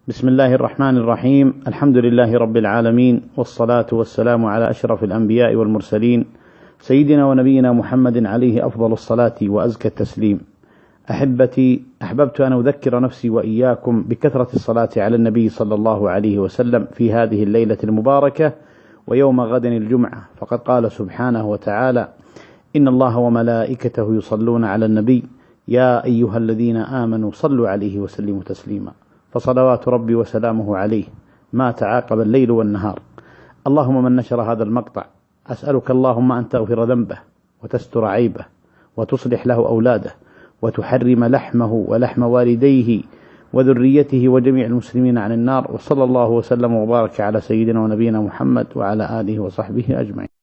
بسم الله الرحمن الرحيم. الحمد لله رب العالمين، والصلاة والسلام على أشرف الأنبياء والمرسلين، سيدنا ونبينا محمد عليه أفضل الصلاة وأزكى التسليم. أحبتي، أحببت أن أذكر نفسي وإياكم بكثرة الصلاة على النبي صلى الله عليه وسلم في هذه الليلة المباركة ويوم غد الجمعة، فقد قال سبحانه وتعالى: إن الله وملائكته يصلون على النبي يا أيها الذين آمنوا صلوا عليه وسلموا تسليما. فصلوات ربي وسلامه عليه ما تعاقب الليل والنهار. اللهم من نشر هذا المقطع أسألك اللهم أن تغفر ذنبه وتستر عيبه وتصلح له أولاده وتحرم لحمه ولحم والديه وذريته وجميع المسلمين عن النار. وصلى الله وسلم وبارك على سيدنا ونبينا محمد وعلى آله وصحبه أجمعين.